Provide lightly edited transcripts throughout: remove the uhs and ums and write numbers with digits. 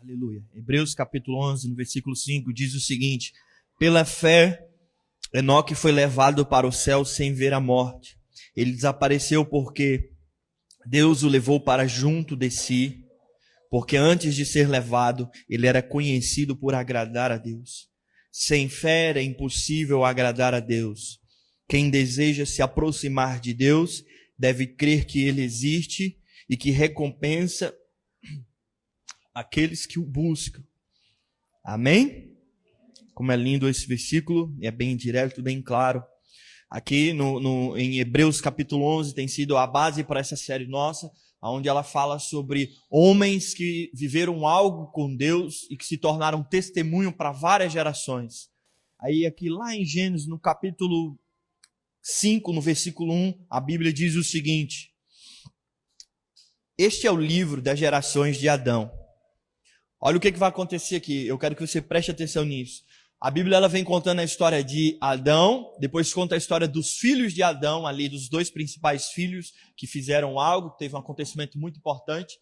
Aleluia. Hebreus capítulo 11, no versículo 5, diz o seguinte: pela fé, Enoque foi levado para o céu sem ver a morte. Ele desapareceu porque Deus o levou para junto de si, porque antes de ser levado, ele era conhecido por agradar a Deus. Sem fé é impossível agradar a Deus. Quem deseja se aproximar de Deus deve crer que ele existe e que recompensa aqueles que o buscam. Amém? Como é lindo esse versículo, é bem direto, bem claro. Aqui em Hebreus capítulo 11 tem sido a base para essa série nossa, onde ela fala sobre homens que viveram algo com Deus e que se tornaram testemunho para várias gerações. Aí aqui lá em Gênesis, no capítulo 5, no versículo 1, a Bíblia diz o seguinte: este é o livro das gerações de Adão. Olha o que vai acontecer aqui, eu quero que você preste atenção nisso. A Bíblia ela vem contando a história de Adão, depois conta a história dos filhos de Adão, ali dos dois principais filhos que fizeram algo, teve um acontecimento muito importante,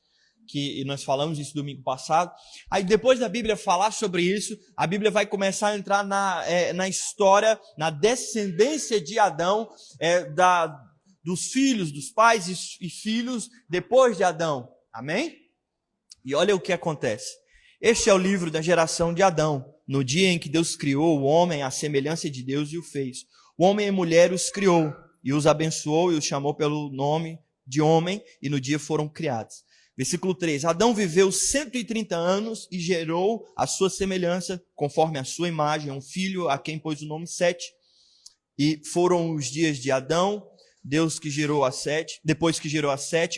que nós falamos isso domingo passado. Aí depois da Bíblia falar sobre isso, a Bíblia vai começar a entrar na história, na descendência de Adão, dos filhos, dos pais e filhos depois de Adão. Amém? E olha o que acontece. Este é o livro da geração de Adão, no dia em que Deus criou o homem à semelhança de Deus e o fez. O homem e mulher os criou, e os abençoou e os chamou pelo nome de homem, e no dia foram criados. Versículo 3, Adão viveu 130 anos e gerou a sua semelhança, conforme a sua imagem, um filho a quem pôs o nome Sete. E foram os dias de Adão, depois que gerou a Sete,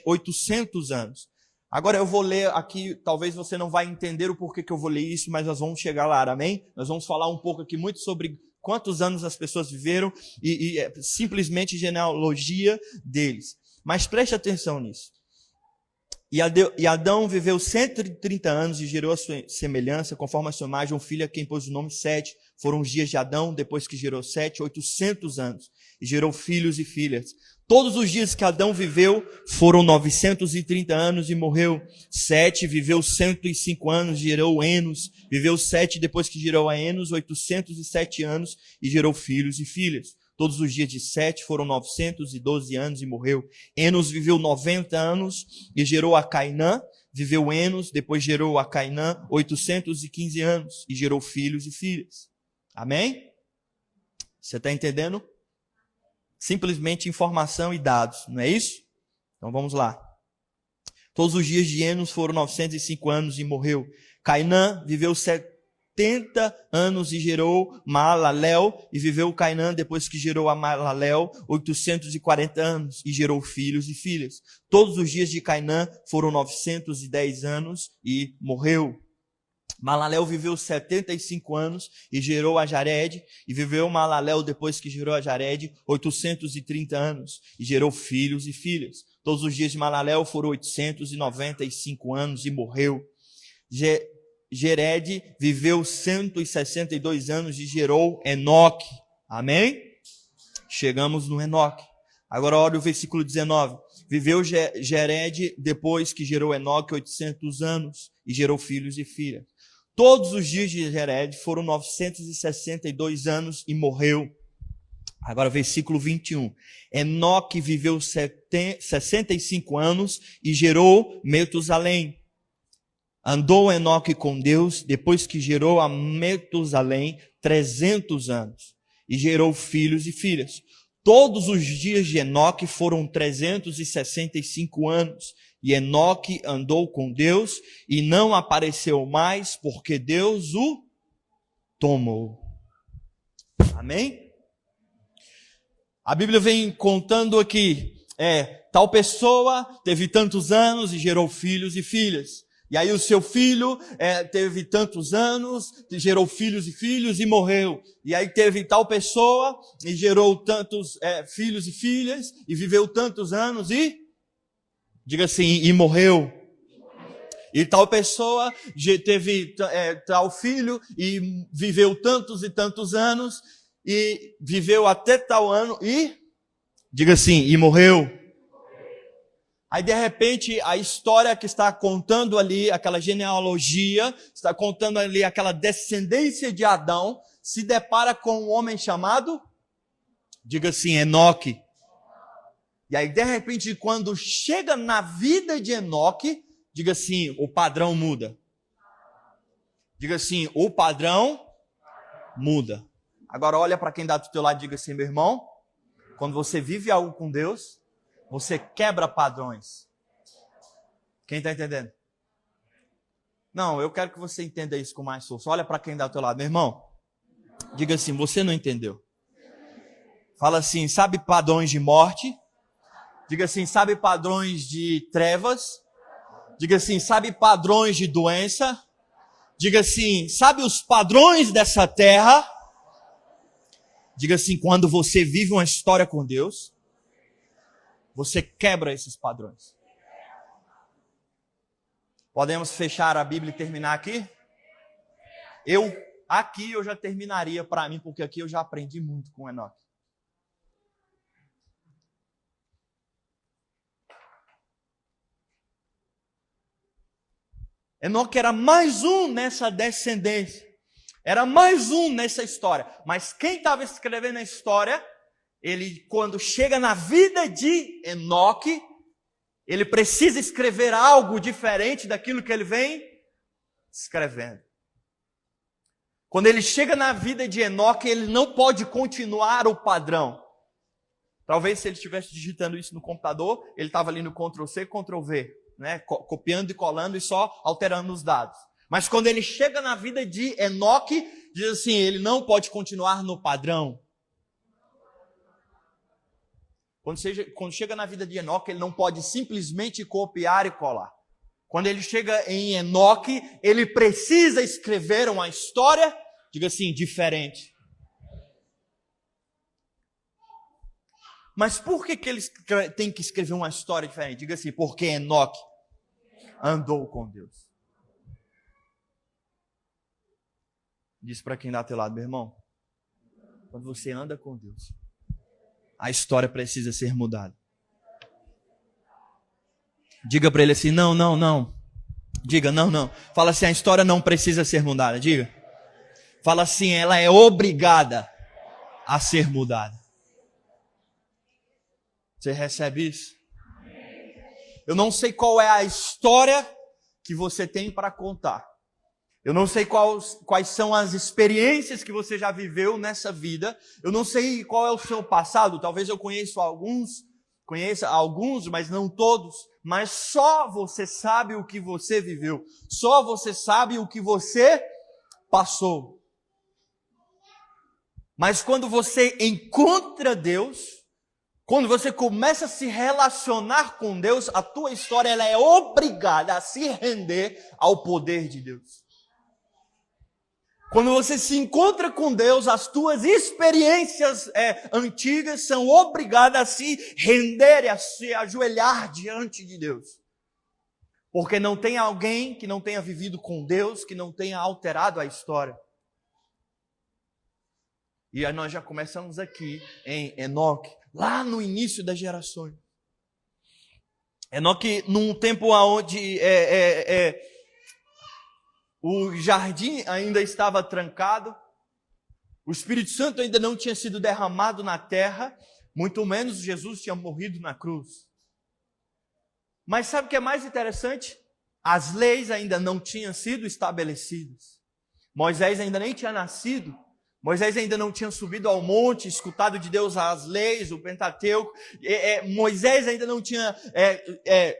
800 anos. Agora eu vou ler aqui, talvez você não vai entender o porquê que eu vou ler isso, mas nós vamos chegar lá, amém? Nós vamos falar um pouco aqui muito sobre quantos anos as pessoas viveram e simplesmente genealogia deles. Mas preste atenção nisso. E Adão viveu 130 anos e gerou a sua semelhança, conforme a sua imagem, um filho a quem pôs o nome Sete. Foram os dias de Adão, depois que gerou Sete, 800 anos. E gerou filhos e filhas. Todos os dias que Adão viveu foram 930 anos e morreu. Sete viveu 105 anos, gerou Enos. Viveu Sete, depois que gerou a Enos, 807 anos e gerou filhos e filhas. Todos os dias de Sete foram 912 anos e morreu. Enos viveu 90 anos e gerou a Cainã. Viveu Enos, depois gerou a Cainã 815 anos e gerou filhos e filhas. Amém? Você está entendendo? Simplesmente informação e dados, não é isso? Então vamos lá. Todos os dias de Enos foram 905 anos e morreu. Cainã viveu 70 anos e gerou Maalalel, e viveu Cainã depois que gerou a Maalalel 840 anos e gerou filhos e filhas. Todos os dias de Cainã foram 910 anos e morreu. Maalalel viveu 75 anos e gerou a Jared, e viveu Maalalel depois que gerou a Jared 830 anos e gerou filhos e filhas. Todos os dias de Maalalel foram 895 anos e morreu. Jared viveu 162 anos e gerou Enoque. Amém? Chegamos no Enoque. Agora olha o versículo 19. Viveu Jared depois que gerou Enoque 800 anos e gerou filhos e filhas. Todos os dias de Jared foram 962 anos e morreu. Agora versículo 21. Enoque viveu 65 anos e gerou Metusalém. Andou Enoque com Deus depois que gerou a Metusalém 300 anos e gerou filhos e filhas. Todos os dias de Enoque foram 365 anos. E Enoque andou com Deus e não apareceu mais, porque Deus o tomou. Amém? A Bíblia vem contando aqui, tal pessoa teve tantos anos e gerou filhos e filhas. E aí o seu filho teve tantos anos, gerou filhos e morreu. E aí teve tal pessoa e gerou tantos filhos e filhas e viveu tantos anos e... Diga assim, e morreu. E tal pessoa teve tal filho e viveu tantos e tantos anos e viveu até tal ano e... Diga assim, e morreu. Aí, de repente, a história que está contando ali, aquela genealogia, está contando ali aquela descendência de Adão, se depara com um homem chamado, diga assim, Enoque. E aí, de repente, quando chega na vida de Enoque, diga assim, o padrão muda. Diga assim, o padrão muda. Agora olha para quem dá do teu lado e diga assim, meu irmão, quando você vive algo com Deus, você quebra padrões. Quem está entendendo? Não, eu quero que você entenda isso com mais força. Olha para quem dá do teu lado, meu irmão. Diga assim, você não entendeu. Fala assim, sabe padrões de morte? Diga assim, sabe padrões de trevas? Diga assim, sabe padrões de doença? Diga assim, sabe os padrões dessa terra? Diga assim, quando você vive uma história com Deus, você quebra esses padrões. Podemos fechar a Bíblia e terminar aqui? Aqui eu já terminaria para mim, porque aqui eu já aprendi muito com Enoque. Enoque era mais um nessa descendência. Era mais um nessa história. Mas quem estava escrevendo a história, ele, quando chega na vida de Enoque, ele precisa escrever algo diferente daquilo que ele vem escrevendo. Quando ele chega na vida de Enoque, ele não pode continuar o padrão. Talvez se ele estivesse digitando isso no computador, ele estava ali no Ctrl+C, Ctrl+V, né? Copiando e colando e só alterando os dados. Mas quando ele chega na vida de Enoque, diz assim, ele não pode continuar no padrão. Quando chega na vida de Enoque, ele não pode simplesmente copiar e colar. Quando ele chega em Enoque, ele precisa escrever uma história, diga assim, diferente. Mas por que ele tem que escrever uma história diferente? Diga assim, porque Enoque andou com Deus. Diz para quem dá ao teu lado, meu irmão. Quando você anda com Deus, a história precisa ser mudada. Diga para ele assim, não. Diga, não. Fala assim, a história não precisa ser mudada. Diga. Fala assim, ela é obrigada a ser mudada. Você recebe isso? Eu não sei qual é a história que você tem para contar. Eu não sei quais são as experiências que você já viveu nessa vida. Eu não sei qual é o seu passado. Talvez eu conheça alguns, mas não todos. Mas só você sabe o que você viveu. Só você sabe o que você passou. Mas quando você encontra Deus, quando você começa a se relacionar com Deus, a tua história ela é obrigada a se render ao poder de Deus. Quando você se encontra com Deus, as tuas experiências antigas são obrigadas a se render, a se ajoelhar diante de Deus. Porque não tem alguém que não tenha vivido com Deus, que não tenha alterado a história. E aí nós já começamos aqui em Enoque, lá no início das gerações. Enoque, num tempo onde o jardim ainda estava trancado, o Espírito Santo ainda não tinha sido derramado na terra, muito menos Jesus tinha morrido na cruz. Mas sabe o que é mais interessante? As leis ainda não tinham sido estabelecidas. Moisés ainda nem tinha nascido. Moisés ainda não tinha subido ao monte, escutado de Deus as leis, o Pentateuco. Moisés ainda não tinha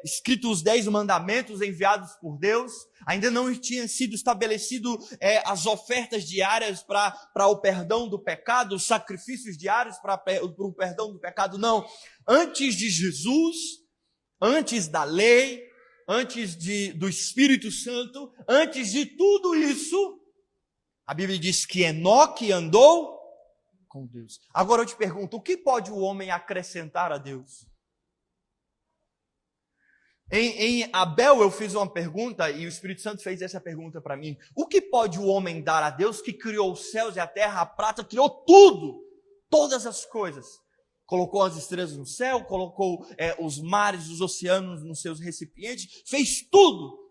escrito os 10 mandamentos enviados por Deus. Ainda não tinha sido estabelecido as ofertas diárias para o perdão do pecado, os sacrifícios diários para o perdão do pecado. Não. Antes de Jesus, antes da lei, antes do Espírito Santo, antes de tudo isso, a Bíblia diz que Enoque andou com Deus. Agora eu te pergunto, o que pode o homem acrescentar a Deus? Em Abel eu fiz uma pergunta e o Espírito Santo fez essa pergunta para mim. O que pode o homem dar a Deus que criou os céus e a terra, a prata, criou tudo, todas as coisas? Colocou as estrelas no céu, colocou os mares, os oceanos nos seus recipientes, fez tudo.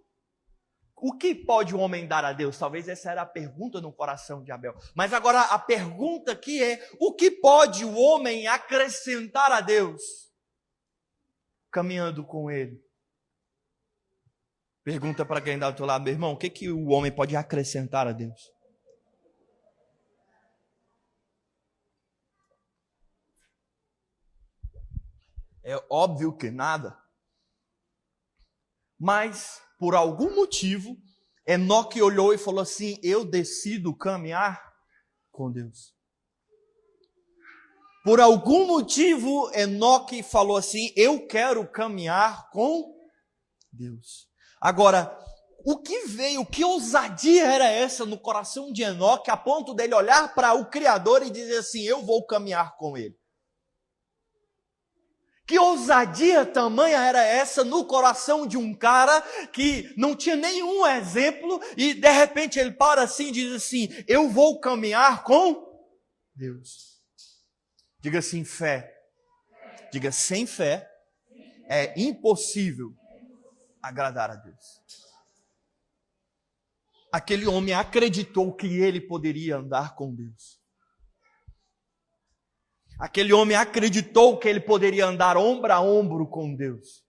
O que pode o homem dar a Deus? Talvez essa era a pergunta no coração de Abel. Mas agora a pergunta aqui é, o que pode o homem acrescentar a Deus caminhando com ele? Pergunta para quem está ao teu lado, meu irmão, o que o homem pode acrescentar a Deus? É óbvio que nada. Mas, por algum motivo, Enoque olhou e falou assim, eu decido caminhar com Deus. Por algum motivo, Enoque falou assim, eu quero caminhar com Deus. Agora, que ousadia era essa no coração de Enoque, a ponto dele olhar para o Criador e dizer assim, eu vou caminhar com ele? Que ousadia tamanha era essa no coração de um cara que não tinha nenhum exemplo e de repente ele para assim e diz assim, eu vou caminhar com Deus. Diga assim, fé. Diga, sem fé é impossível agradar a Deus. Aquele homem acreditou que ele poderia andar com Deus. Aquele homem acreditou que ele poderia andar ombro a ombro com Deus.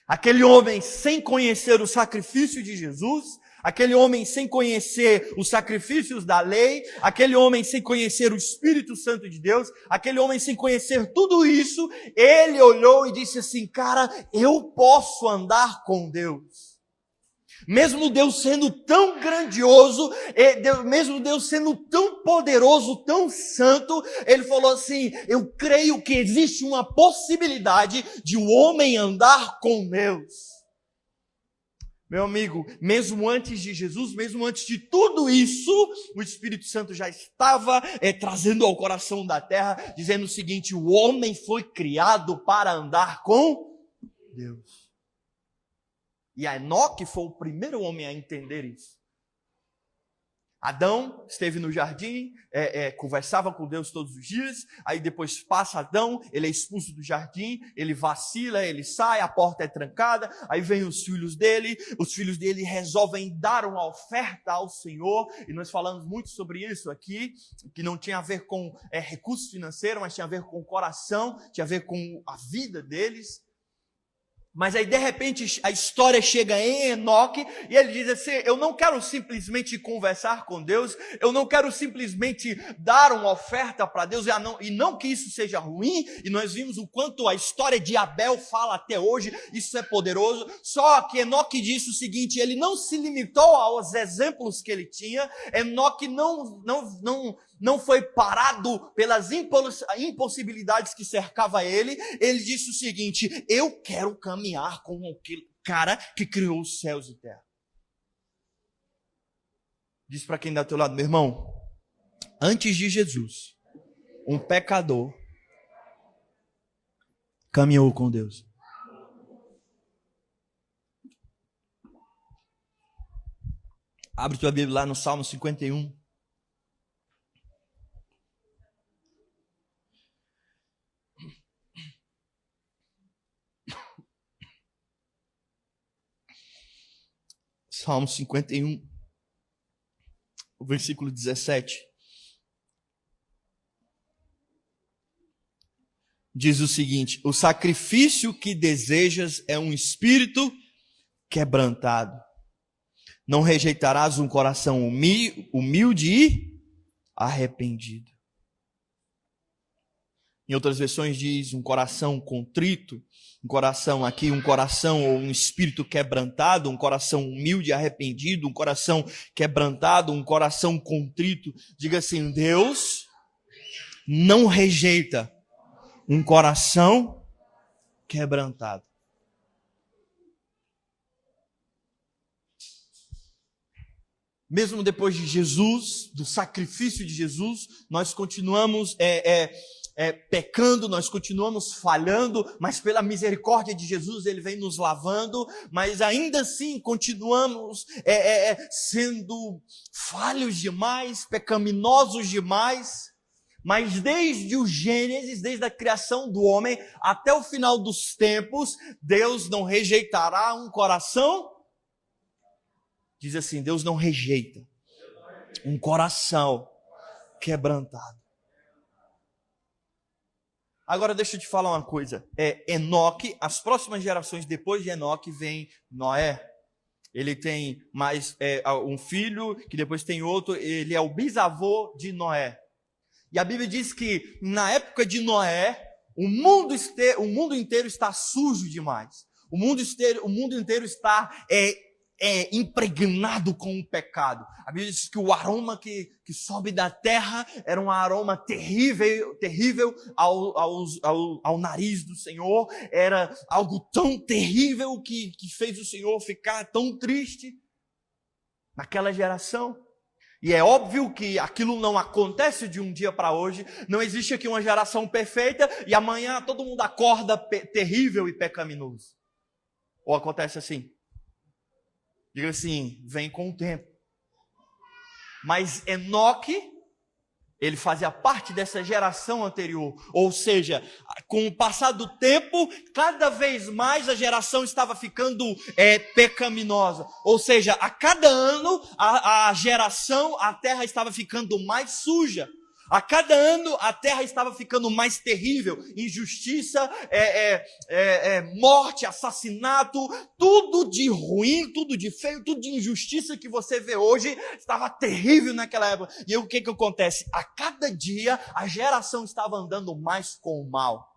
Aquele homem, sem conhecer o sacrifício de Jesus, aquele homem sem conhecer os sacrifícios da lei, aquele homem sem conhecer o Espírito Santo de Deus, aquele homem sem conhecer tudo isso, ele olhou e disse assim, cara, eu posso andar com Deus. Mesmo Deus sendo tão grandioso, mesmo Deus sendo tão poderoso, tão santo, ele falou assim, eu creio que existe uma possibilidade de o homem andar com Deus. Meu amigo, mesmo antes de Jesus, mesmo antes de tudo isso, o Espírito Santo já estava trazendo ao coração da terra, dizendo o seguinte, o homem foi criado para andar com Deus. E Enoque foi o primeiro homem a entender isso. Adão esteve no jardim, conversava com Deus todos os dias, aí depois passa Adão, ele é expulso do jardim, ele vacila, ele sai, a porta é trancada, aí vem os filhos dele resolvem dar uma oferta ao Senhor, e nós falamos muito sobre isso aqui, que não tinha a ver com recurso financeiro, mas tinha a ver com o coração, tinha a ver com a vida deles. Mas aí de repente a história chega em Enoque e ele diz assim, eu não quero simplesmente conversar com Deus, eu não quero simplesmente dar uma oferta para Deus, e não que isso seja ruim, e nós vimos o quanto a história de Abel fala até hoje, isso é poderoso, só que Enoque disse o seguinte, ele não se limitou aos exemplos que ele tinha, Enoque não foi parado pelas impossibilidades que cercava ele disse o seguinte, eu quero caminhar com aquele cara que criou os céus e terra. Diz para quem está ao teu lado, meu irmão, antes de Jesus, um pecador caminhou com Deus. Abre tua Bíblia lá no Salmo 51. Salmo 51, o versículo 17. Diz o seguinte, o sacrifício que desejas é um espírito quebrantado. Não rejeitarás um coração humilde e arrependido. Em outras versões diz um coração contrito, um coração ou um espírito quebrantado, um coração humilde e arrependido, um coração quebrantado, um coração contrito. Diga assim, Deus não rejeita um coração quebrantado. Mesmo depois de Jesus, do sacrifício de Jesus, nós continuamos pecando, nós continuamos falhando, mas pela misericórdia de Jesus ele vem nos lavando, mas ainda assim continuamos sendo falhos demais, pecaminosos demais, Mas desde o Gênesis, desde a criação do homem até o final dos tempos, Deus não rejeitará um coração. Diz assim, Deus não rejeita um coração quebrantado. Agora deixa eu te falar uma coisa. Enoque, as próximas gerações depois de Enoque vem Noé. Ele tem mais um filho, que depois tem outro, ele é o bisavô de Noé. E a Bíblia diz que na época de Noé, o mundo inteiro está sujo demais. O mundo inteiro está impregnado com o pecado. A Bíblia diz que o aroma que sobe da terra era um aroma terrível ao nariz do Senhor. Era algo tão terrível que fez o Senhor ficar tão triste naquela geração. E é óbvio que aquilo não acontece de um dia para hoje. Não existe aqui uma geração perfeita e amanhã todo mundo acorda terrível e pecaminoso. Ou acontece assim? Diga assim, vem com o tempo. Mas Enoque, ele fazia parte dessa geração anterior. Ou seja, com o passar do tempo, cada vez mais a geração estava ficando pecaminosa. Ou seja, a cada ano, a terra estava ficando mais suja. A cada ano a terra estava ficando mais terrível, injustiça, morte, assassinato, tudo de ruim, tudo de feio, tudo de injustiça que você vê hoje estava terrível naquela época. E o que acontece? A cada dia a geração estava andando mais com o mal.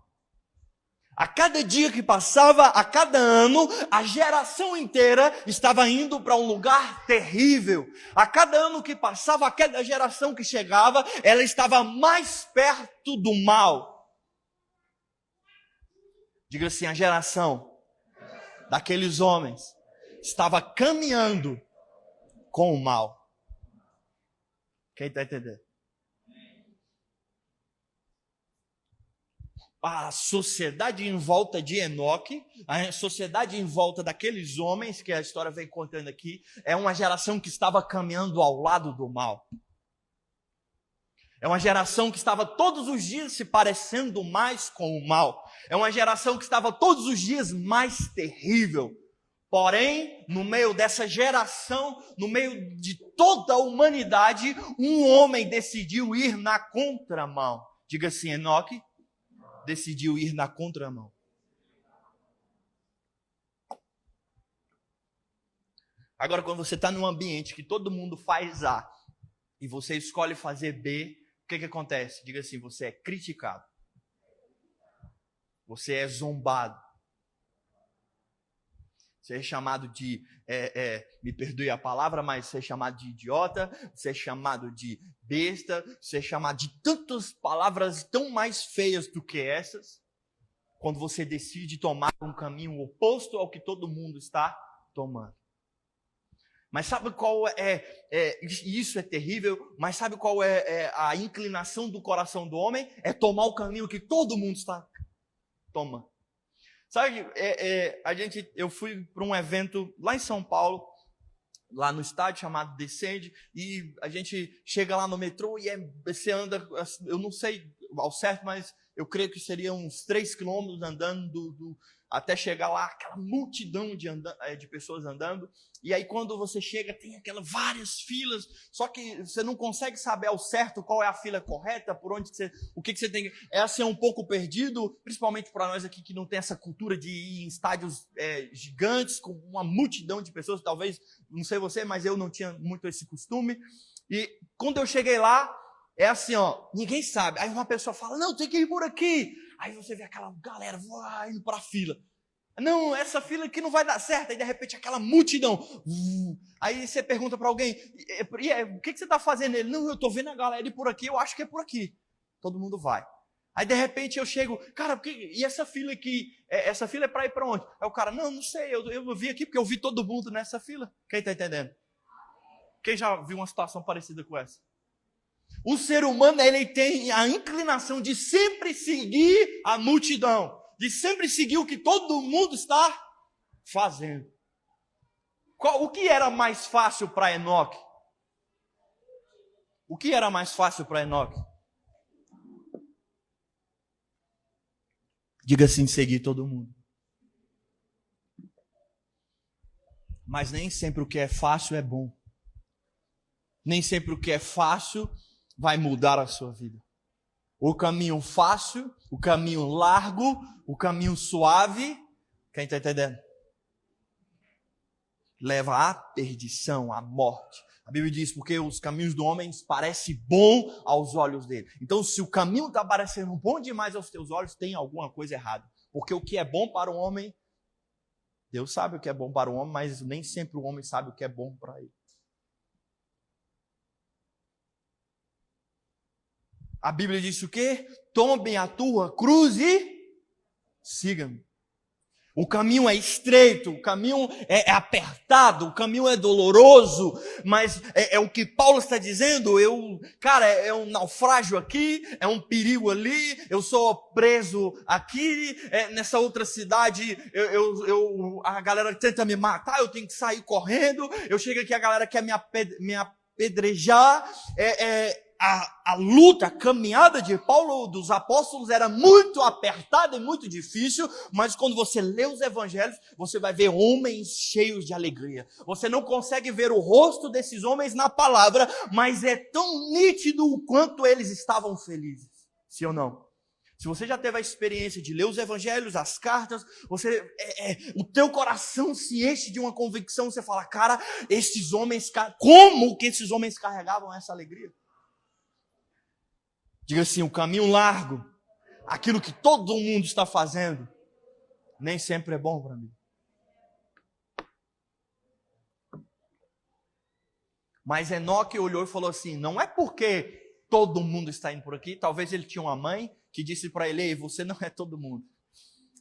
A cada dia que passava, a cada ano, a geração inteira estava indo para um lugar terrível. A cada ano que passava, a cada geração que chegava, ela estava mais perto do mal. Diga assim, a geração daqueles homens estava caminhando com o mal. Quem está entendendo? A sociedade em volta de Enoque, a sociedade em volta daqueles homens que a história vem contando aqui, é uma geração que estava caminhando ao lado do mal. É uma geração que estava todos os dias se parecendo mais com o mal. É uma geração que estava todos os dias mais terrível. Porém, no meio dessa geração, no meio de toda a humanidade, um homem decidiu ir na contramão. Diga assim, Enoque decidiu ir na contramão. Agora, quando você está num ambiente que todo mundo faz A e você escolhe fazer B, o que acontece? Diga assim, você é criticado. Você é zombado. Você é chamado de, me perdoe a palavra, mas você é chamado de idiota, você é chamado de besta, você é chamado de tantas palavras tão mais feias do que essas, quando você decide tomar um caminho oposto ao que todo mundo está tomando. Mas sabe qual isso é terrível, mas sabe qual é a inclinação do coração do homem? É tomar o caminho que todo mundo está tomando. Sabe, eu fui para um evento lá em São Paulo, lá no estádio chamado Descende, e a gente chega lá no metrô e você anda, eu não sei ao certo, mas eu creio que seria uns 3 quilômetros andando até chegar lá, aquela multidão de pessoas andando, e aí quando você chega tem várias filas, só que você não consegue saber ao certo qual é a fila correta, por onde o que você tem, assim, um pouco perdido, principalmente para nós aqui que não tem essa cultura de ir em estádios gigantes, com uma multidão de pessoas, talvez, não sei você, mas eu não tinha muito esse costume, e quando eu cheguei lá, é assim, ninguém sabe. Aí uma pessoa fala, não, tem que ir por aqui. Aí você vê aquela galera indo para a fila. Não, essa fila aqui não vai dar certo. Aí de repente aquela multidão. Aí você pergunta para alguém, o que você está fazendo? Ele, não, eu estou vendo a galera ir por aqui, eu acho que é por aqui. Todo mundo vai. Aí de repente eu chego, cara, e essa fila aqui? Essa fila é para ir para onde? Aí o cara, não sei, eu vim aqui porque eu vi todo mundo nessa fila. Quem está entendendo? Quem já viu uma situação parecida com essa? O ser humano, ele tem a inclinação de sempre seguir a multidão, de sempre seguir o que todo mundo está fazendo. O que era mais fácil para Enoque? O que era mais fácil para Enoque? Diga assim, seguir todo mundo. Mas nem sempre o que é fácil é bom. Nem sempre o que é fácil vai mudar a sua vida. O caminho fácil, o caminho largo, o caminho suave, quem está entendendo? Leva à perdição, à morte. A Bíblia diz, porque os caminhos do homem parecem bom aos olhos dele. Então, se o caminho está parecendo bom demais aos teus olhos, tem alguma coisa errada. Porque o que é bom para o homem, Deus sabe o que é bom para o homem, mas nem sempre o homem sabe o que é bom para ele. A Bíblia diz o quê? Tomem a tua cruz e sigam-me. O caminho é estreito, o caminho é apertado, o caminho é doloroso, mas é o que Paulo está dizendo, é um naufrágio aqui, é um perigo ali, eu sou preso aqui, nessa outra cidade, a galera tenta me matar, eu tenho que sair correndo, eu chego aqui, a galera quer me apedrejar, A luta, a caminhada de Paulo, dos apóstolos, era muito apertada e muito difícil, mas quando você lê os evangelhos, você vai ver homens cheios de alegria. Você não consegue ver o rosto desses homens na palavra, mas é tão nítido o quanto eles estavam felizes. Sim ou não? Se você já teve a experiência de ler os evangelhos, as cartas, o teu coração se enche de uma convicção, você fala, cara, esses homens, como que esses homens carregavam essa alegria? Diga assim, o caminho largo, aquilo que todo mundo está fazendo, nem sempre é bom para mim. Mas Enoque olhou e falou assim, não é porque todo mundo está indo por aqui, talvez ele tinha uma mãe que disse para ele, ei, você não é todo mundo.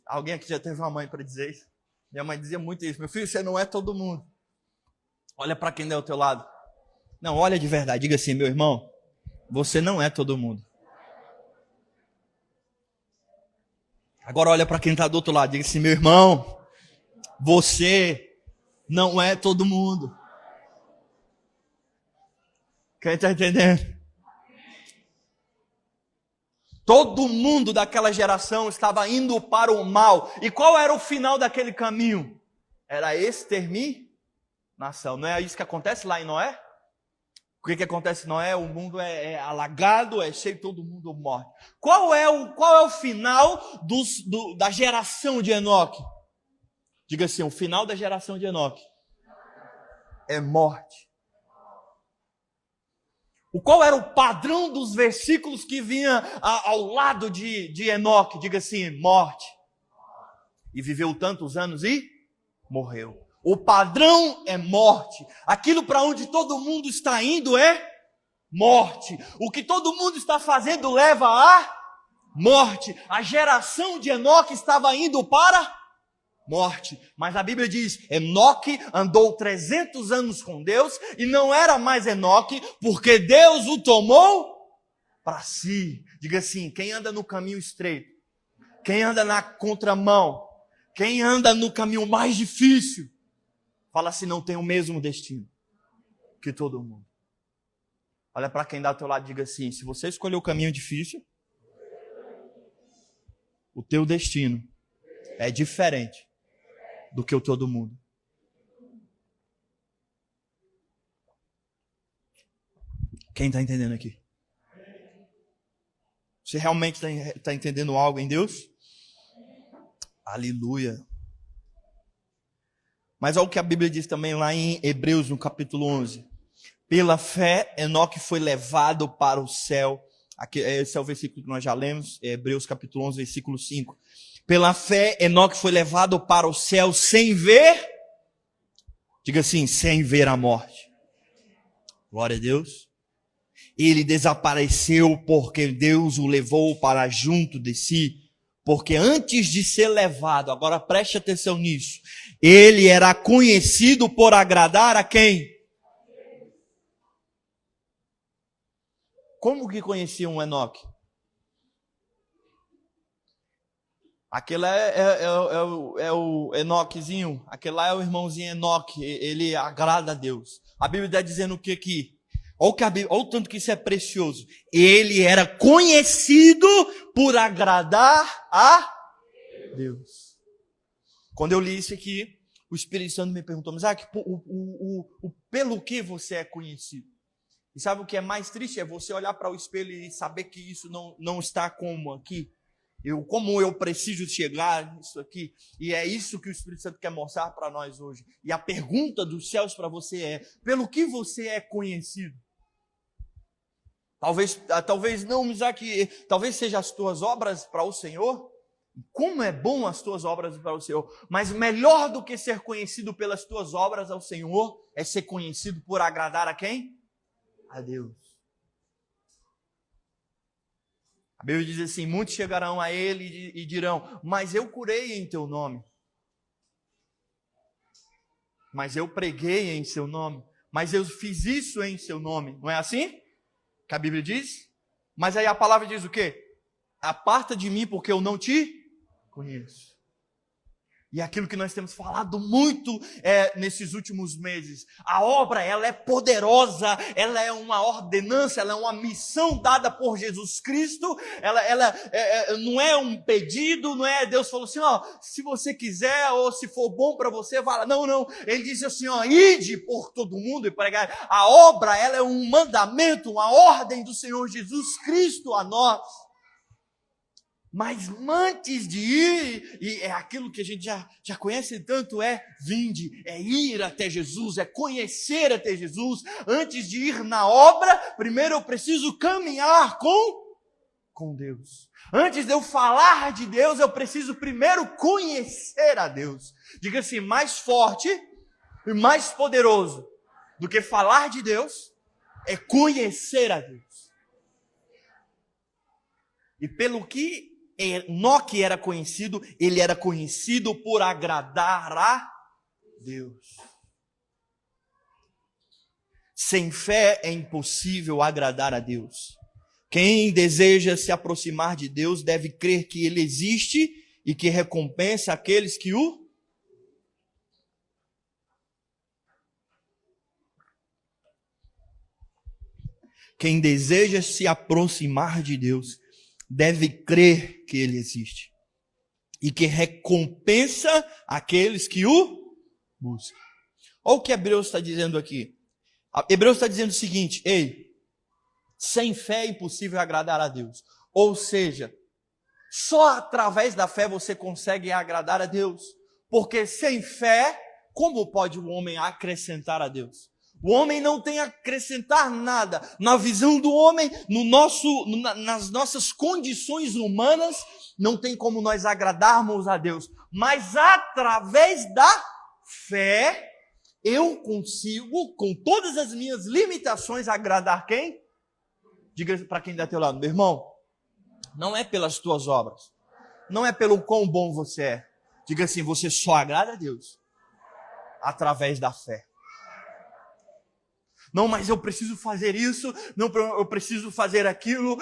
Alguém aqui já teve uma mãe para dizer isso? Minha mãe dizia muito isso, meu filho, você não é todo mundo. Olha para quem está ao teu lado. Não, olha de verdade, diga assim, meu irmão, você não é todo mundo. Agora olha para quem está do outro lado, diga assim, meu irmão, você não é todo mundo. Quem está entendendo? Todo mundo daquela geração estava indo para o mal. E qual era o final daquele caminho? Era exterminação. Não é isso que acontece lá em Noé? O que acontece em Noé? O mundo é alagado, é cheio, todo mundo morre. Qual é o final da geração de Enoque? Diga assim, o final da geração de Enoque é morte. Qual era o padrão dos versículos que vinha ao lado de Enoque? Diga assim, morte. E viveu tantos anos e morreu. O padrão é morte. Aquilo para onde todo mundo está indo é morte. O que todo mundo está fazendo leva a morte. A geração de Enoque estava indo para morte. Mas a Bíblia diz, Enoque andou 300 anos com Deus e não era mais Enoque, porque Deus o tomou para si. Diga assim, quem anda no caminho estreito, quem anda na contramão, quem anda no caminho mais difícil, fala assim, não tem o mesmo destino que todo mundo. Olha para quem dá ao teu lado e diga assim, se você escolher o caminho difícil, o teu destino é diferente do que o todo mundo. Quem está entendendo aqui? Você realmente está entendendo algo em Deus? Aleluia. Mas olha o que a Bíblia diz também lá em Hebreus, no capítulo 11. Pela fé, Enoque foi levado para o céu. Aqui, esse é o versículo que nós já lemos, Hebreus capítulo 11, versículo 5. Pela fé, Enoque foi levado para o céu sem ver, diga assim, sem ver a morte. Glória a Deus. Ele desapareceu porque Deus o levou para junto de si. Porque antes de ser levado, agora preste atenção nisso, ele era conhecido por agradar a quem? Como que conheciam Enoque? Aquele é o Enoquezinho, aquele lá é o irmãozinho Enoque, ele agrada a Deus. A Bíblia está dizendo o que aqui? Olha o tanto que isso é precioso. Ele era conhecido por agradar a Deus. Quando eu li isso aqui, o Espírito Santo me perguntou, mas pelo que você é conhecido? E sabe o que é mais triste? É você olhar para o espelho e saber que isso não está como aqui. Como eu preciso chegar nisso aqui. E é isso que o Espírito Santo quer mostrar para nós hoje. E a pergunta dos céus para você é, pelo que você é conhecido? Talvez não, Isaac, talvez seja as tuas obras para o Senhor. Como é bom as tuas obras para o Senhor. Mas melhor do que ser conhecido pelas tuas obras ao Senhor, é ser conhecido por agradar a quem? A Deus. A Bíblia diz assim, muitos chegarão a ele e dirão, mas eu curei em teu nome. Mas eu preguei em seu nome. Mas eu fiz isso em seu nome. Não é assim que a Bíblia diz? Mas aí a palavra diz o quê? Aparta de mim porque eu não te conheço. E aquilo que nós temos falado muito nesses últimos meses. A obra, ela é poderosa, ela é uma ordenança, ela é uma missão dada por Jesus Cristo. Ela não é um pedido, não é Deus falou assim, ó, se você quiser ou se for bom para você, vá. Não. Ele disse assim, ó, ide por todo mundo e pregar. A obra, ela é um mandamento, uma ordem do Senhor Jesus Cristo a nós. Mas antes de ir, e é aquilo que a gente já conhece tanto, vinde, é ir até Jesus, é conhecer até Jesus. Antes de ir na obra, primeiro eu preciso caminhar com Deus. Antes de eu falar de Deus, eu preciso primeiro conhecer a Deus. Diga assim, mais forte e mais poderoso do que falar de Deus, é conhecer a Deus. E pelo que Enoque era conhecido, ele era conhecido por agradar a Deus. Sem fé é impossível agradar a Deus. Quem deseja se aproximar de Deus deve crer que Ele existe e que recompensa aqueles que o... Quem deseja se aproximar de Deus deve crer que Ele existe e que recompensa aqueles que o buscam. Olha o que Hebreus está dizendo aqui. Hebreus está dizendo o seguinte, sem fé é impossível agradar a Deus. Ou seja, só através da fé você consegue agradar a Deus. Porque sem fé, como pode o homem acrescentar a Deus? O homem não tem a acrescentar nada. Na visão do homem, nas nossas condições humanas, não tem como nós agradarmos a Deus. Mas através da fé, eu consigo, com todas as minhas limitações, agradar quem? Diga para quem está ao teu lado, meu irmão, não é pelas tuas obras, não é pelo quão bom você é. Diga assim, você só agrada a Deus através da fé. Não, mas eu preciso fazer isso, não, eu preciso fazer aquilo,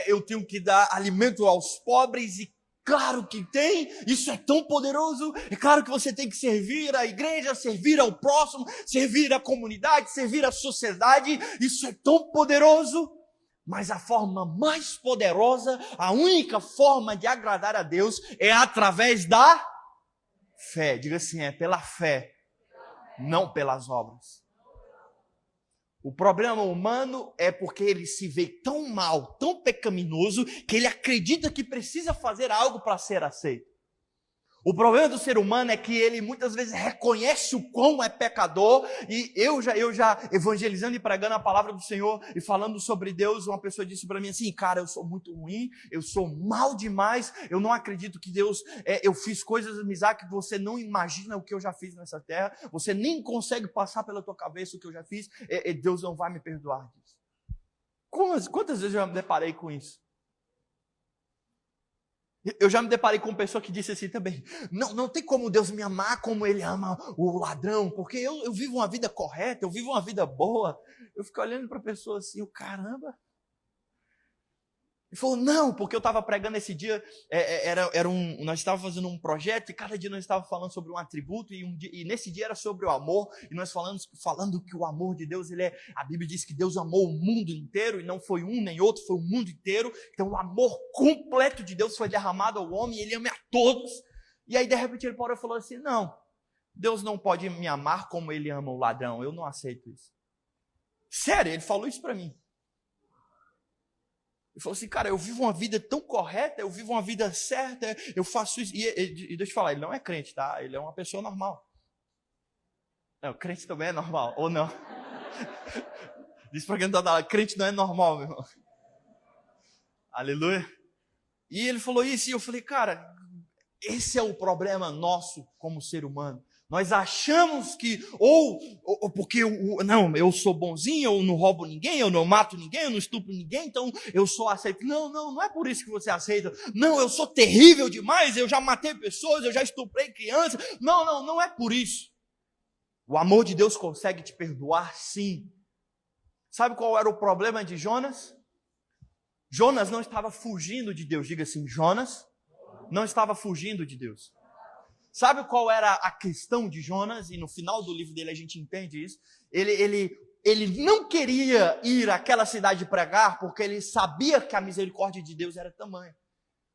eu tenho que dar alimento aos pobres, e claro que tem, isso é tão poderoso, é claro que você tem que servir a igreja, servir ao próximo, servir a comunidade, servir a sociedade, isso é tão poderoso, mas a forma mais poderosa, a única forma de agradar a Deus é através da fé. Diga assim, é pela fé, não pelas obras. O problema humano é porque ele se vê tão mal, tão pecaminoso, que ele acredita que precisa fazer algo para ser aceito. O problema do ser humano é que ele muitas vezes reconhece o quão é pecador, e eu já evangelizando e pregando a palavra do Senhor e falando sobre Deus, uma pessoa disse para mim assim, cara, eu sou muito ruim, eu sou mal demais, eu não acredito que Deus, eu fiz coisas, Isaac, que você não imagina o que eu já fiz nessa terra, você nem consegue passar pela tua cabeça o que eu já fiz, Deus não vai me perdoar disso. Quantas vezes eu já me deparei com isso? Eu já me deparei com uma pessoa que disse assim também, não tem como Deus me amar como Ele ama o ladrão, porque eu vivo uma vida correta, eu vivo uma vida boa. Eu fico olhando para a pessoa assim, caramba. Ele falou, não, porque eu estava pregando esse dia, nós estávamos fazendo um projeto e cada dia nós estávamos falando sobre um atributo e nesse dia era sobre o amor e nós falando que o amor de Deus, a Bíblia diz que Deus amou o mundo inteiro e não foi um nem outro, foi o mundo inteiro. Então o amor completo de Deus foi derramado ao homem e Ele ama a todos. E aí, de repente, ele parou e falou assim, não, Deus não pode me amar como ele ama o ladrão, eu não aceito isso. Sério, ele falou isso para mim. Ele falou assim, cara, eu vivo uma vida tão correta, eu vivo uma vida certa, eu faço isso. E deixa eu te falar, ele não é crente, tá? Ele é uma pessoa normal. Não, crente também é normal, ou não? Diz para quem não está lá, crente não é normal, meu irmão. Aleluia. E ele falou isso, e eu falei, cara, esse é o problema nosso como ser humano. Nós achamos que, ou porque eu sou bonzinho, eu não roubo ninguém, eu não mato ninguém, eu não estupro ninguém, então eu sou aceito. Não é por isso que você aceita. Não, eu sou terrível demais, eu já matei pessoas, eu já estuprei crianças. Não é por isso. O amor de Deus consegue te perdoar, sim. Sabe qual era o problema de Jonas? Jonas não estava fugindo de Deus. Diga assim, Jonas não estava fugindo de Deus. Sabe qual era a questão de Jonas? E no final do livro dele a gente entende isso. Ele não queria ir àquela cidade pregar porque ele sabia que a misericórdia de Deus era tamanha.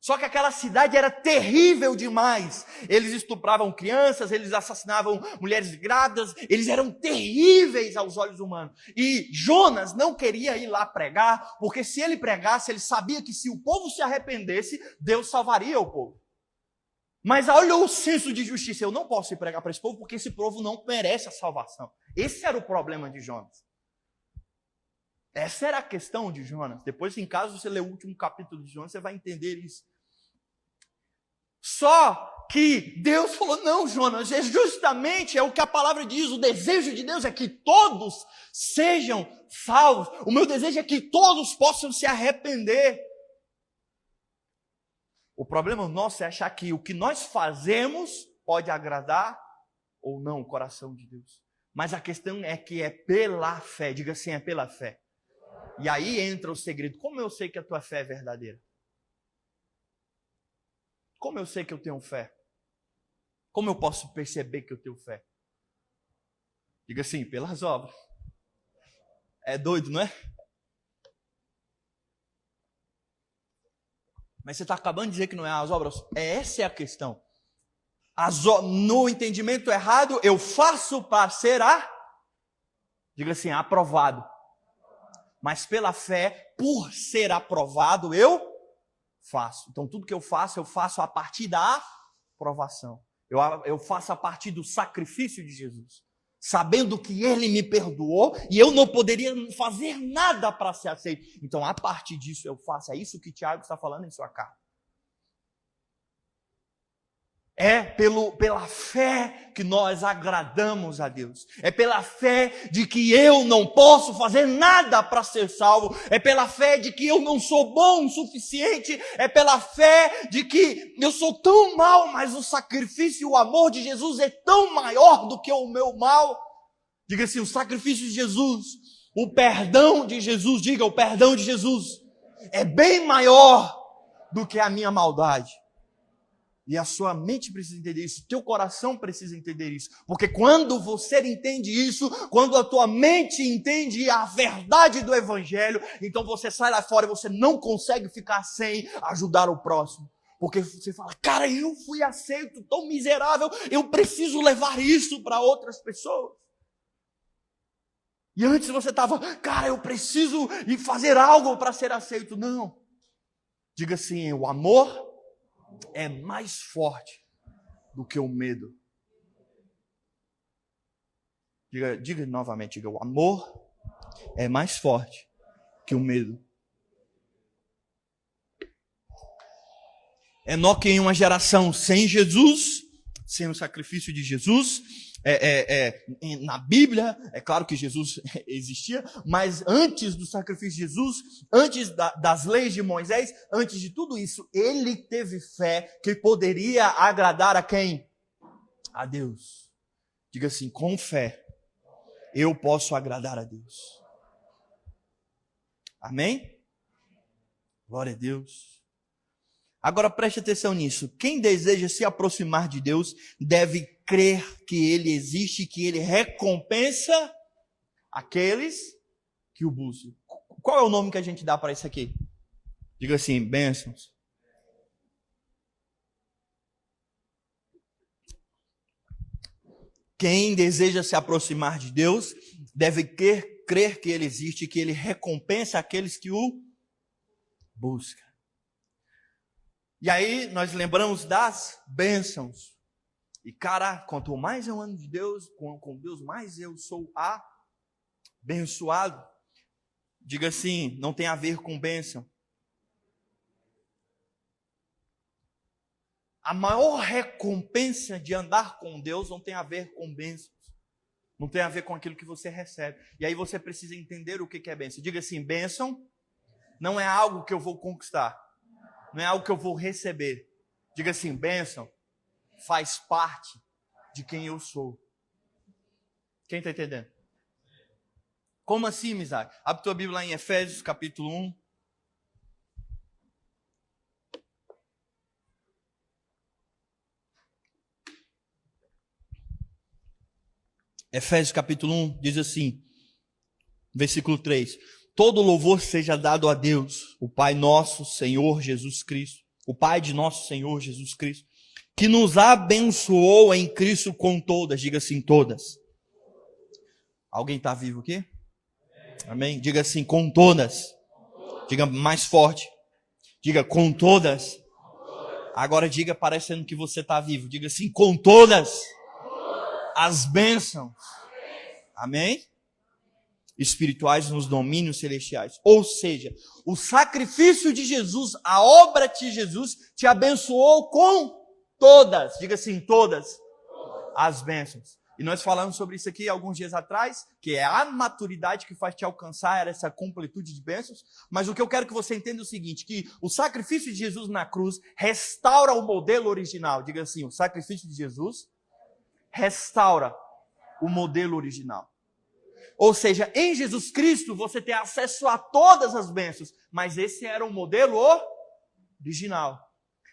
Só que aquela cidade era terrível demais. Eles estupravam crianças, eles assassinavam mulheres grávidas, eles eram terríveis aos olhos humanos. E Jonas não queria ir lá pregar, porque se ele pregasse, ele sabia que se o povo se arrependesse, Deus salvaria o povo. Mas olha o senso de justiça, eu não posso ir pregar para esse povo, porque esse povo não merece a salvação. Esse era o problema de Jonas. Essa era a questão de Jonas. Depois, em casa, você lê o último capítulo de Jonas, você vai entender isso. Só que Deus falou, não, Jonas, justamente é o que a palavra diz, o desejo de Deus é que todos sejam salvos. O meu desejo é que todos possam se arrepender. O problema nosso é achar que o que nós fazemos pode agradar ou não o coração de Deus. Mas a questão é que é pela fé. Diga assim, é pela fé. E aí entra o segredo. Como eu sei que a tua fé é verdadeira? Como eu sei que eu tenho fé? Como eu posso perceber que eu tenho fé? Diga assim, pelas obras. É doido, não é? Mas você está acabando de dizer que não é as obras. Essa é a questão. No entendimento errado, eu faço para ser diga assim, aprovado. Mas pela fé, por ser aprovado, eu faço. Então tudo que eu faço a partir da aprovação. Eu faço a partir do sacrifício de Jesus. Sabendo que Ele me perdoou e eu não poderia fazer nada para ser aceito. Então a partir disso eu faço. É isso que Tiago está falando em sua carta. É pela fé que nós agradamos a Deus. É pela fé de que eu não posso fazer nada para ser salvo. É pela fé de que eu não sou bom o suficiente. É pela fé de que eu sou tão mal, mas o sacrifício e o amor de Jesus é tão maior do que o meu mal. Diga assim, o sacrifício de Jesus, o perdão de Jesus, diga, o perdão de Jesus é bem maior do que a minha maldade. E a sua mente precisa entender isso, o teu coração precisa entender isso. Porque quando você entende isso, quando a tua mente entende a verdade do Evangelho, então você sai lá fora e você não consegue ficar sem ajudar o próximo. Porque você fala, cara, eu fui aceito, tão miserável, eu preciso levar isso para outras pessoas. E antes você estava, cara, eu preciso ir fazer algo para ser aceito. Não. Diga assim, o amor é mais forte do que o medo. Diga novamente, diga, o amor é mais forte que o medo. Enoque em uma geração sem Jesus, sem o sacrifício de Jesus, na Bíblia, é claro que Jesus existia, mas antes do sacrifício de Jesus, antes das leis de Moisés, antes de tudo isso, ele teve fé que poderia agradar a quem? A Deus. Diga assim, com fé, eu posso agradar a Deus. Amém? Glória a Deus. Agora preste atenção nisso. Quem deseja se aproximar de Deus deve crer que Ele existe, que Ele recompensa aqueles que o buscam. Qual é o nome que a gente dá para isso aqui? Diga assim, bênçãos. Quem deseja se aproximar de Deus deve crer que Ele existe e que Ele recompensa aqueles que o buscam. E aí nós lembramos das bênçãos. E cara, quanto mais eu ando de Deus, com Deus, mais eu sou abençoado. Diga assim, não tem a ver com bênção. A maior recompensa de andar com Deus não tem a ver com bênçãos. Não tem a ver com aquilo que você recebe. E aí você precisa entender o que é bênção. Diga assim, bênção não é algo que eu vou conquistar. Não é algo que eu vou receber. Diga assim, bênção faz parte de quem eu sou. Quem está entendendo? Como assim, Misak? Abre tua Bíblia lá em Efésios, capítulo 1. Efésios capítulo 1 diz assim, versículo 3. Todo louvor seja dado a Deus, o Pai nosso, Senhor Jesus Cristo, o Pai de nosso Senhor Jesus Cristo, que nos abençoou em Cristo com todas, diga assim, todas. Alguém está vivo aqui? Amém? Diga assim, com todas. Diga mais forte. Diga, com todas. Agora diga parecendo que você está vivo. Diga assim, com todas as bênçãos. Amém? Espirituais nos domínios celestiais. Ou seja, o sacrifício de Jesus, a obra de Jesus, te abençoou com todas. Diga assim, todas as bênçãos. E nós falamos sobre isso aqui alguns dias atrás, que é a maturidade que faz te alcançar essa completude de bênçãos. Mas o que eu quero que você entenda é o seguinte, que o sacrifício de Jesus na cruz restaura o modelo original. Diga assim, o sacrifício de Jesus restaura o modelo original. Ou seja, em Jesus Cristo você tem acesso a todas as bênçãos, mas esse era o modelo original.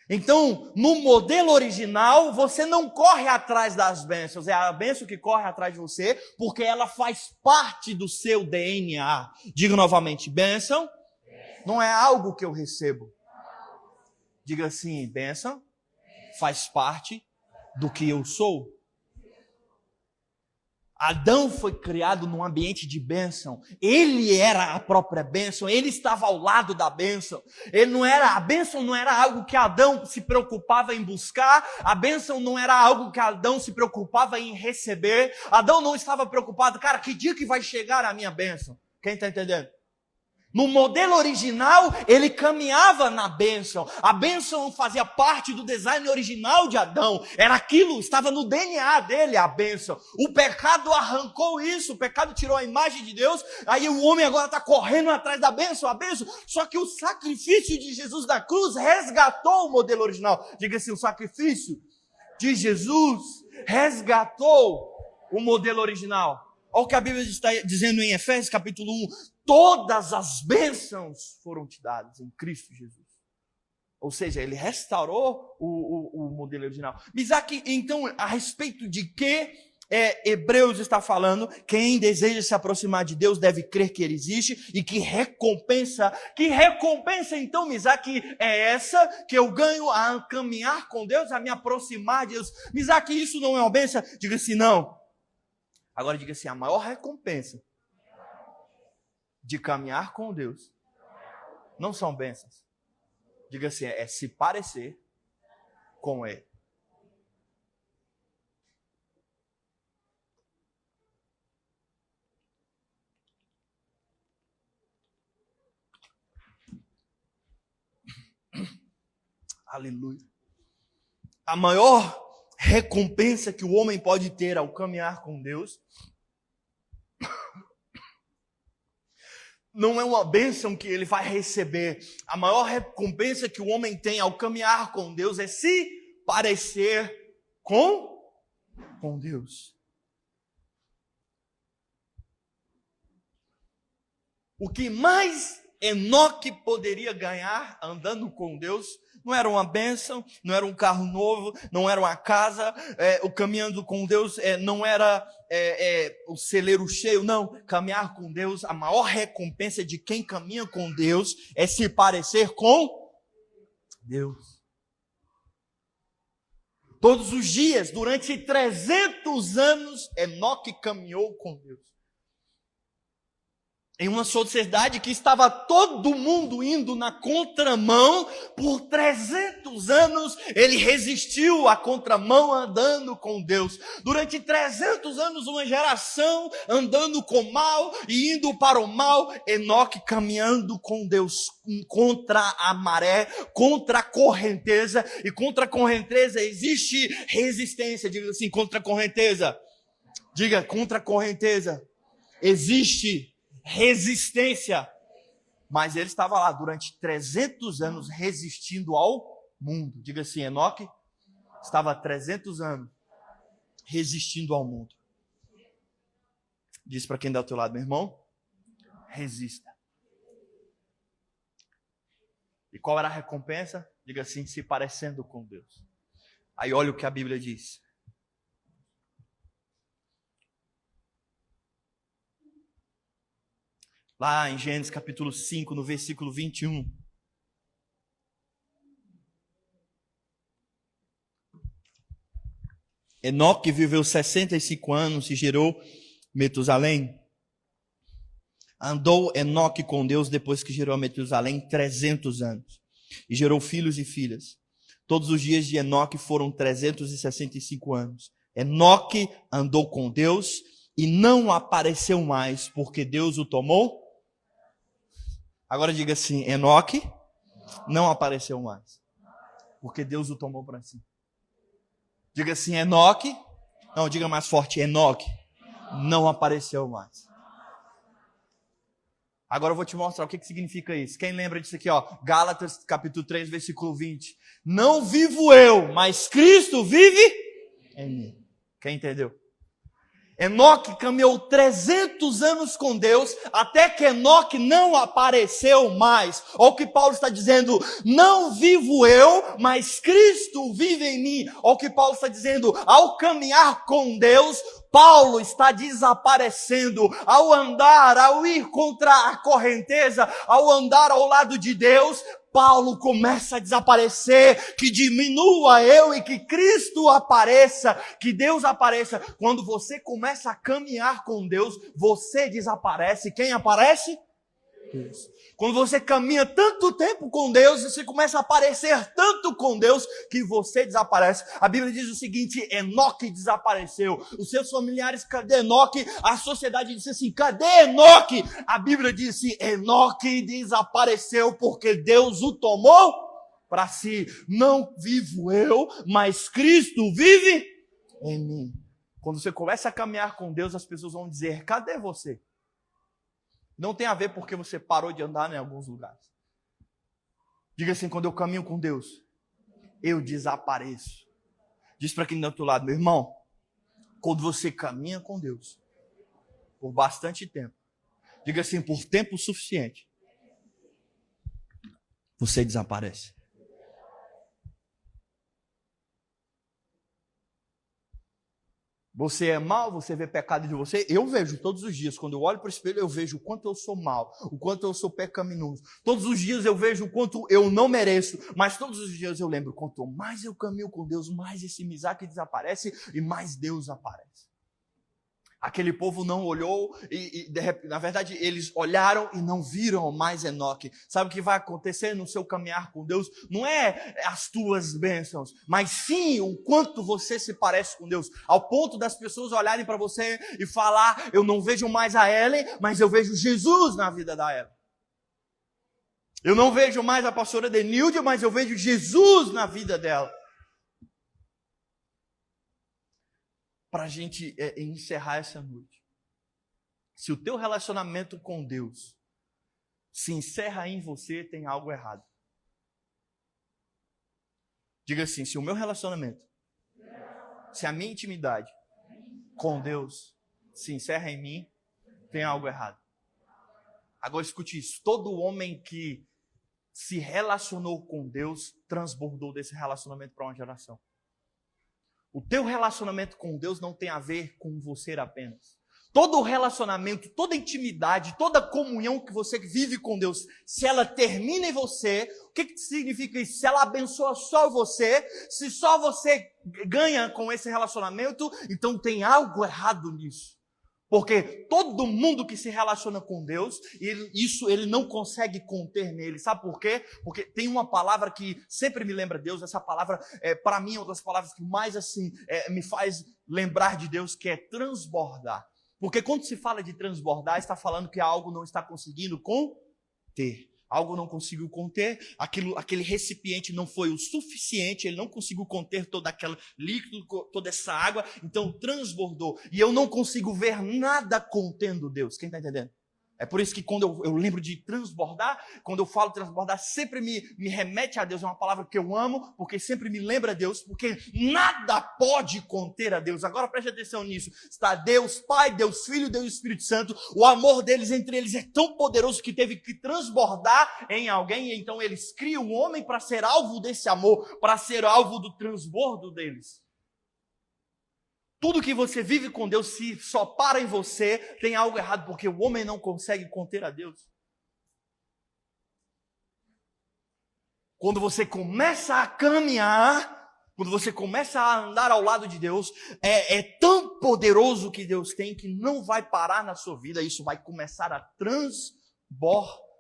Então, no modelo original, você não corre atrás das bênçãos, é a bênção que corre atrás de você, porque ela faz parte do seu DNA. Diga novamente, bênção não é algo que eu recebo. Diga assim, bênção faz parte do que eu sou. Adão foi criado num ambiente de bênção. Ele era a própria bênção. Ele estava ao lado da bênção. A bênção não era algo que Adão se preocupava em buscar. A bênção não era algo que Adão se preocupava em receber. Adão não estava preocupado. Cara, que dia que vai chegar a minha bênção? Quem está entendendo? No modelo original, ele caminhava na bênção. A bênção fazia parte do design original de Adão. Era aquilo, estava no DNA dele, a bênção. O pecado arrancou isso, o pecado tirou a imagem de Deus. Aí o homem agora está correndo atrás da bênção, a bênção. Só que o sacrifício de Jesus na cruz resgatou o modelo original. Diga assim, o sacrifício de Jesus resgatou o modelo original. Olha o que a Bíblia está dizendo em Efésios capítulo 1. Todas as bênçãos foram te dadas em Cristo Jesus. Ou seja, ele restaurou o modelo original. Isaac, então, a respeito de que Hebreus está falando, quem deseja se aproximar de Deus deve crer que Ele existe e que recompensa então, Isaac, é essa que eu ganho a caminhar com Deus, a me aproximar de Deus. Isaac, isso não é uma bênção? Diga assim, não. Agora diga assim, a maior recompensa de caminhar com Deus não são bênçãos. Diga assim, é se parecer com Ele. Aleluia. A maior recompensa que o homem pode ter ao caminhar com Deus não é uma bênção que ele vai receber. A maior recompensa que o homem tem ao caminhar com Deus é se parecer com Deus. O que mais Enoque poderia ganhar andando com Deus não era uma bênção, não era um carro novo, não era uma casa, o caminhando com Deus não era o celeiro cheio, não. Caminhar com Deus, a maior recompensa de quem caminha com Deus é se parecer com Deus. Todos os dias, durante 300 anos, Enoque caminhou com Deus. Em uma sociedade que estava todo mundo indo na contramão, por 300 anos ele resistiu à contramão andando com Deus. Durante 300 anos uma geração andando com o mal e indo para o mal, Enoque caminhando com Deus contra a maré, contra a correnteza, e contra a correnteza existe resistência. Diga assim, contra a correnteza. Diga, contra a correnteza existe resistência, mas ele estava lá durante 300 anos resistindo ao mundo. Diga assim, Enoque estava 300 anos resistindo ao mundo. Diz para quem dá ao teu lado, meu irmão, resista. E qual era a recompensa? Diga assim, se parecendo com Deus. Aí olha o que a Bíblia diz. Lá em Gênesis capítulo 5, no versículo 21. Enoque viveu 65 anos e gerou Metusalém. Andou Enoque com Deus depois que gerou Metusalém 300 anos. E gerou filhos e filhas. Todos os dias de Enoque foram 365 anos. Enoque andou com Deus e não apareceu mais, porque Deus o tomou. Agora diga assim, Enoque não apareceu mais, porque Deus o tomou para si. Diga assim, Enoque, não, diga mais forte, Enoque não apareceu mais. Agora eu vou te mostrar o que significa isso. Quem lembra disso aqui, ó? Gálatas capítulo 3, versículo 20. Não vivo eu, mas Cristo vive em mim. Quem entendeu? Enoque caminhou 300 anos com Deus, até que Enoque não apareceu mais. Olha o que Paulo está dizendo, não vivo eu, mas Cristo vive em mim. Olha o que Paulo está dizendo, ao caminhar com Deus, Paulo está desaparecendo. Ao andar, ao ir contra a correnteza, ao andar ao lado de Deus, Paulo começa a desaparecer, que diminua eu e que Cristo apareça, que Deus apareça. Quando você começa a caminhar com Deus, você desaparece. Quem aparece? Deus. Quando você caminha tanto tempo com Deus, você começa a aparecer tanto com Deus, que você desaparece. A Bíblia diz o seguinte, Enoque desapareceu. Os seus familiares, cadê Enoque? A sociedade disse assim, cadê Enoque? A Bíblia disse, Enoque desapareceu porque Deus o tomou para si. Não vivo eu, mas Cristo vive em mim. Quando você começa a caminhar com Deus, as pessoas vão dizer, cadê você? Não tem a ver porque você parou de andar em alguns lugares. Diga assim, quando eu caminho com Deus, eu desapareço. Diz para quem está do outro lado, meu irmão, quando você caminha com Deus, por bastante tempo, diga assim, por tempo suficiente, você desaparece. Você é mau, você vê pecado de você. Eu vejo todos os dias, quando eu olho para o espelho, eu vejo o quanto eu sou mau, o quanto eu sou pecaminoso. Todos os dias eu vejo o quanto eu não mereço, mas todos os dias eu lembro, quanto mais eu caminho com Deus, mais esse Misaque desaparece e mais Deus aparece. Aquele povo não olhou na verdade, eles olharam e não viram mais Enoque. Sabe o que vai acontecer no seu caminhar com Deus? Não é as tuas bênçãos, mas sim o quanto você se parece com Deus. Ao ponto das pessoas olharem para você e falar, eu não vejo mais a Ellen, mas eu vejo Jesus na vida da Ellen. Eu não vejo mais a pastora Denilde, mas eu vejo Jesus na vida dela. Para a gente encerrar essa noite. Se o teu relacionamento com Deus se encerra em você, tem algo errado. Diga assim, se o meu relacionamento, se a minha intimidade com Deus se encerra em mim, tem algo errado. Agora escute isso, todo homem que se relacionou com Deus, transbordou desse relacionamento para uma geração. O teu relacionamento com Deus não tem a ver com você apenas. todo relacionamento, toda intimidade, toda comunhão que você vive com Deus, se ela termina em você, o que significa isso? Se ela abençoa só você, se só você ganha com esse relacionamento, então tem algo errado nisso. Porque todo mundo que se relaciona com Deus, isso ele não consegue conter nele. Sabe por quê? Porque tem uma palavra que sempre me lembra Deus. Essa palavra, para mim, é uma das palavras que mais assim me faz lembrar de Deus, que é transbordar. Porque quando se fala de transbordar, está falando que algo não está conseguindo conter. Algo não conseguiu conter, aquele recipiente não foi o suficiente, ele não conseguiu conter todo aquele líquido, toda essa água, então transbordou. E eu não consigo ver nada contendo Deus. Quem está entendendo? É por isso que quando eu lembro de transbordar, quando eu falo transbordar, sempre me remete a Deus. É uma palavra que eu amo, porque sempre me lembra a Deus, porque nada pode conter a Deus. Agora preste atenção nisso. Está Deus Pai, Deus Filho, Deus Espírito Santo. O amor deles entre eles é tão poderoso que teve que transbordar em alguém. E então eles criam o homem para ser alvo desse amor, para ser alvo do transbordo deles. Tudo que você vive com Deus, se só para em você, tem algo errado, porque o homem não consegue conter a Deus. Quando você começa a caminhar, quando você começa a andar ao lado de Deus, é tão poderoso que Deus tem que não vai parar na sua vida, isso vai começar a transbordar.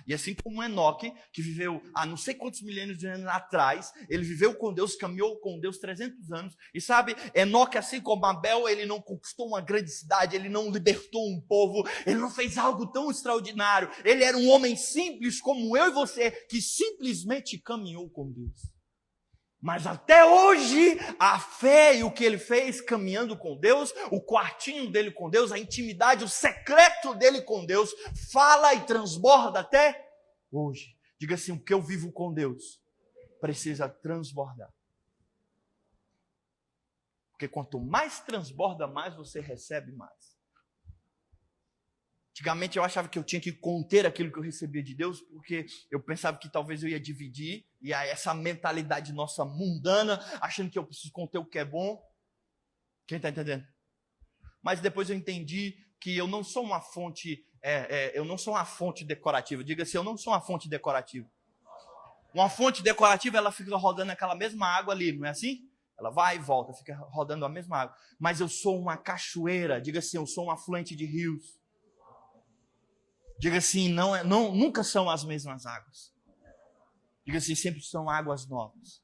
E assim como Enoque, que viveu há não sei quantos milênios de anos atrás, ele viveu com Deus, caminhou com Deus 300 anos. E sabe, Enoque, assim como Abel, ele não conquistou uma grande cidade, ele não libertou um povo, ele não fez algo tão extraordinário. Ele era um homem simples como eu e você, que simplesmente caminhou com Deus. Mas até hoje, a fé e o que ele fez caminhando com Deus, o quartinho dele com Deus, a intimidade, o secreto dele com Deus, fala e transborda até hoje. Diga assim, o que eu vivo com Deus precisa transbordar. Porque quanto mais transborda, mais você recebe mais. Antigamente eu achava que eu tinha que conter aquilo que eu recebia de Deus, porque eu pensava que talvez eu ia dividir, e aí essa mentalidade nossa mundana, achando que eu preciso conter o que é bom. Quem está entendendo? Mas depois eu entendi que eu não sou uma fonte, eu não sou uma fonte decorativa. Diga assim, eu não sou uma fonte decorativa. Uma fonte decorativa, ela fica rodando aquela mesma água ali, não é assim? Ela vai e volta, fica rodando a mesma água. Mas eu sou uma cachoeira, diga assim, eu sou um afluente de rios. Diga assim, nunca são as mesmas águas. Diga assim, sempre são águas novas.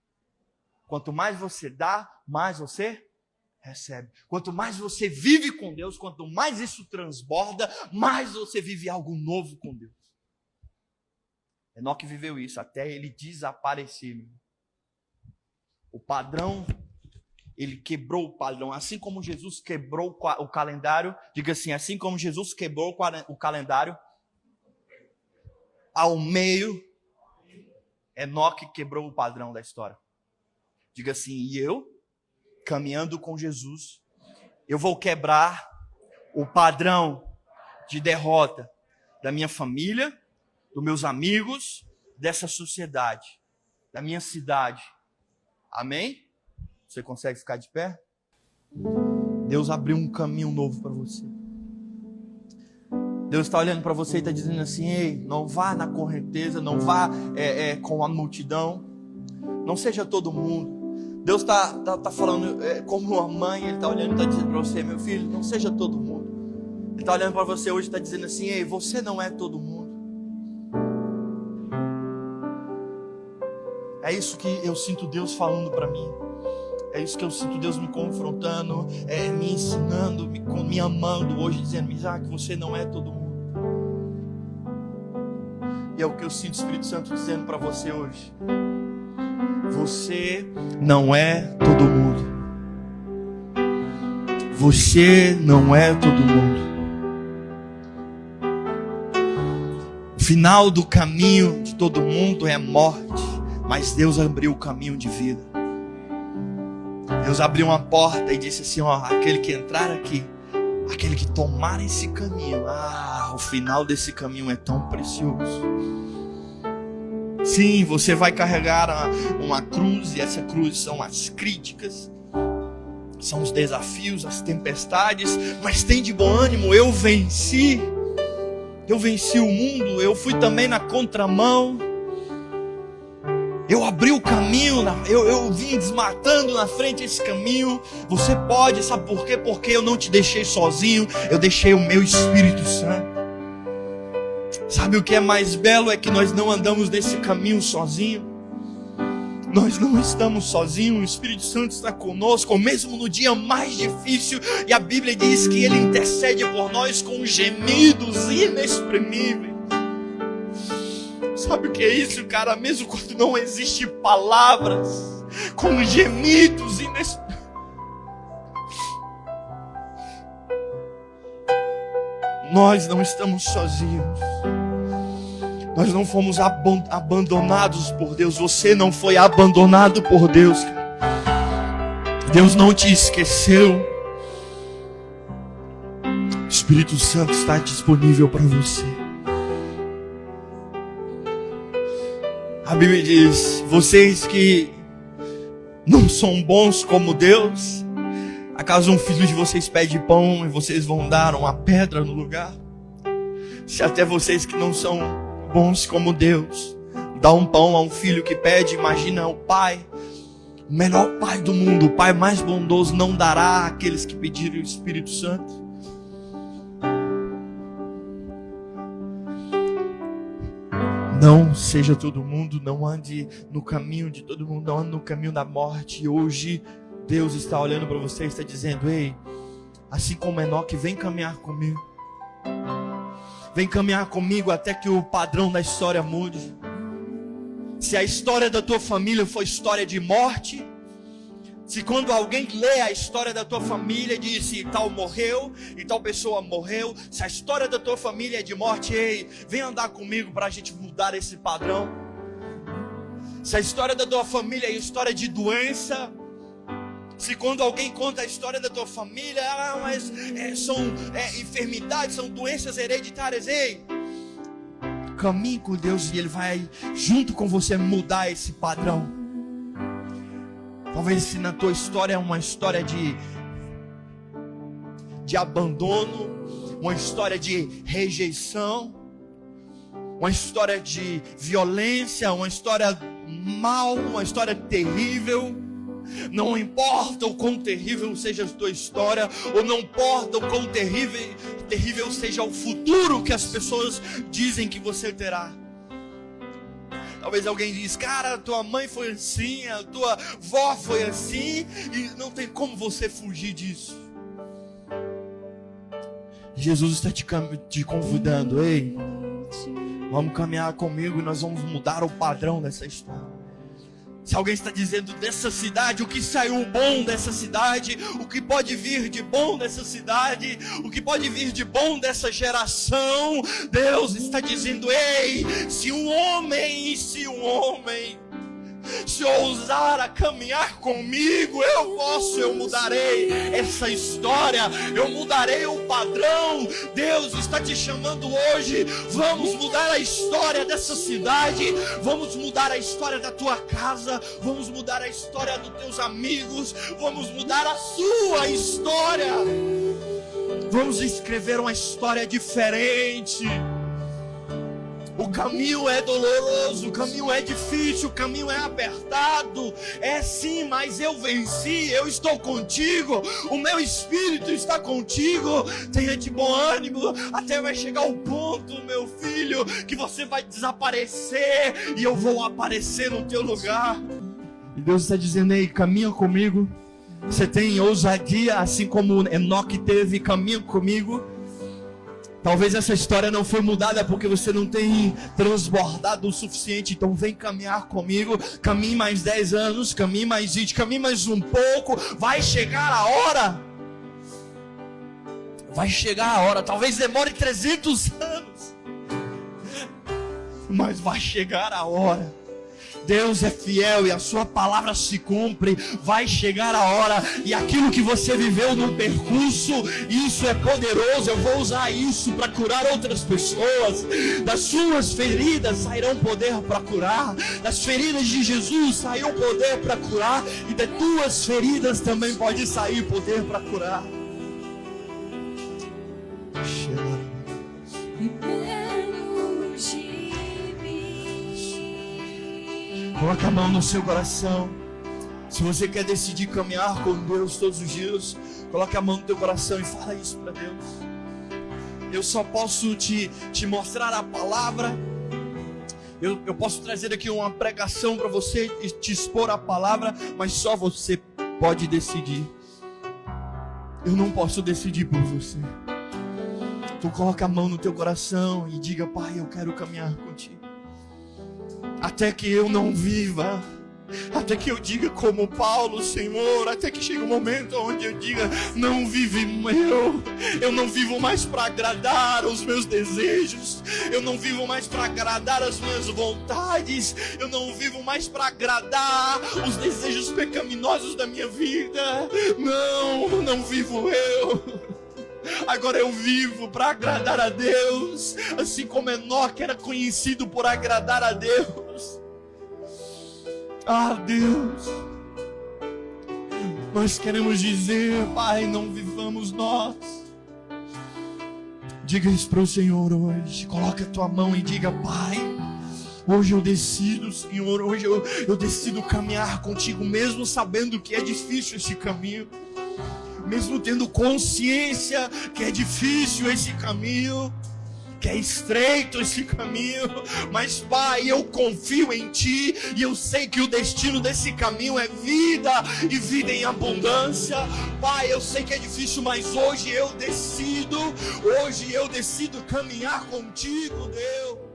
Quanto mais você dá, mais você recebe. Quanto mais você vive com Deus, quanto mais isso transborda, mais você vive algo novo com Deus. Enoque viveu isso até ele desaparecer. O padrão, ele quebrou o padrão. Assim como Jesus quebrou o calendário, diga assim, assim como Jesus quebrou o calendário, ao meio, Enoque quebrou o padrão da história. Diga assim, e eu, caminhando com Jesus, eu vou quebrar o padrão de derrota da minha família, dos meus amigos, dessa sociedade, da minha cidade. Amém? Você consegue ficar de pé? Deus abriu um caminho novo para você. Deus está olhando para você e está dizendo assim, ei, não vá na correnteza, não vá com a multidão, não seja todo mundo. Deus está falando como uma mãe, Ele está olhando e está dizendo para você, meu filho, não seja todo mundo. Ele está olhando para você hoje e está dizendo assim, ei, você não é todo mundo. É isso que eu sinto Deus falando para mim. É isso que eu sinto Deus me confrontando, me ensinando, me amando hoje, dizendo, Isaac, você não é todo mundo. E é o que eu sinto o Espírito Santo dizendo para você hoje. Você não é todo mundo. Você não é todo mundo. O final do caminho de todo mundo é morte, mas Deus abriu o caminho de vida. Deus abriu uma porta e disse assim, ó, aquele que entrar aqui, aquele que tomar esse caminho, o final desse caminho é tão precioso. Sim, você vai carregar uma cruz, e essa cruz são as críticas, são os desafios, as tempestades, mas tem de bom ânimo, eu venci o mundo, eu fui também na contramão, eu abri o caminho, eu vim desmatando na frente esse caminho. Você pode, sabe por quê? Porque eu não te deixei sozinho, eu deixei o meu Espírito Santo. Sabe o que é mais belo? É que nós não andamos nesse caminho sozinho. Nós não estamos sozinhos, o Espírito Santo está conosco, mesmo no dia mais difícil. E a Bíblia diz que Ele intercede por nós com gemidos inexprimíveis. Sabe o que é isso, cara? Mesmo quando não existe palavras, com gemidos inexprimíveis. Nós não estamos sozinhos. Nós não fomos abandonados por Deus. Você não foi abandonado por Deus. Deus não te esqueceu. O Espírito Santo está disponível para você. A Bíblia diz: vocês que não são bons como Deus, acaso um filho de vocês pede pão e vocês vão dar uma pedra no lugar? Se até vocês que não são bons como Deus dá um pão a um filho que pede, imagina o pai, o melhor pai do mundo, o pai mais bondoso, não dará àqueles que pedirem o Espírito Santo? Não seja todo mundo, não ande no caminho de todo mundo, não ande no caminho da morte. E hoje Deus está olhando para você e está dizendo: ei, assim como Enoque, vem caminhar comigo. Vem caminhar comigo até que o padrão da história mude. Se a história da tua família foi história de morte, se quando alguém lê a história da tua família diz se tal morreu e tal pessoa morreu, se a história da tua família é de morte, ei, vem andar comigo para a gente mudar esse padrão. Se a história da tua família é história de doença, se quando alguém conta a história da tua família, mas são enfermidades, são doenças hereditárias, ei, caminhe com Deus e Ele vai junto com você mudar esse padrão. Talvez se na tua história é uma história de abandono, uma história de rejeição, uma história de violência, uma história mal, uma história terrível. Não importa o quão terrível seja a tua história, ou não importa o quão terrível seja o futuro que as pessoas dizem que você terá. Talvez alguém diz: cara, tua mãe foi assim, a tua vó foi assim, e não tem como você fugir disso. Jesus está te convidando: ei, vamos caminhar comigo e nós vamos mudar o padrão dessa história. Se alguém está dizendo dessa cidade, o que saiu bom dessa cidade, o que pode vir de bom dessa cidade, o que pode vir de bom dessa geração, Deus está dizendo: ei, se um homem se ousar a caminhar comigo, eu mudarei essa história, eu mudarei o padrão. Deus está te chamando hoje. Vamos mudar a história dessa cidade, vamos mudar a história da tua casa, vamos mudar a história dos teus amigos, vamos mudar a sua história. Vamos escrever uma história diferente. O caminho é doloroso, o caminho é difícil, o caminho é apertado. É sim, mas eu venci, eu estou contigo. O meu Espírito está contigo. Tenha de bom ânimo, até vai chegar o ponto, meu filho, que você vai desaparecer e eu vou aparecer no teu lugar. E Deus está dizendo: ei, caminha comigo. Você tem ousadia, assim como Enoque teve, caminha comigo. Talvez essa história não foi mudada porque você não tem transbordado o suficiente. Então vem caminhar comigo. Caminhe mais 10 anos, caminhe mais 20, caminhe mais um pouco. Vai chegar a hora. Vai chegar a hora. Talvez demore 300 anos, mas vai chegar a hora Deus é fiel e a sua palavra se cumpre. Vai chegar a hora e aquilo que você viveu no percurso, isso é poderoso. Eu vou usar isso para curar outras pessoas. Das suas feridas sairão poder para curar. Das feridas de Jesus saiu poder para curar. E de tuas feridas também pode sair poder para curar. Coloca a mão no seu coração. Se você quer decidir caminhar com Deus todos os dias, coloca a mão no teu coração e fala isso para Deus. Eu só posso te mostrar a palavra. Eu posso trazer aqui uma pregação para você e te expor a palavra, mas só você pode decidir. Eu não posso decidir por você. Tu coloca a mão no teu coração e diga: Pai, eu quero caminhar contigo. Até que eu não viva, até que eu diga como Paulo: Senhor, até que chegue um momento onde eu diga: não vive eu não vivo mais para agradar os meus desejos, eu não vivo mais para agradar as minhas vontades, eu não vivo mais para agradar os desejos pecaminosos da minha vida. Não vivo eu. Agora eu vivo para agradar a Deus, assim como Enoque era conhecido por agradar a Deus. Ah, Deus, nós queremos dizer: Pai, não vivamos nós. Diga isso para o Senhor hoje. Coloca a tua mão e diga: Pai, hoje eu decido, Senhor, hoje eu decido caminhar contigo, mesmo sabendo que é difícil esse caminho, mesmo tendo consciência que é difícil esse caminho, que é estreito esse caminho, mas Pai, eu confio em Ti e eu sei que o destino desse caminho é vida e vida em abundância. Pai, eu sei que é difícil, mas hoje eu decido caminhar contigo, Deus.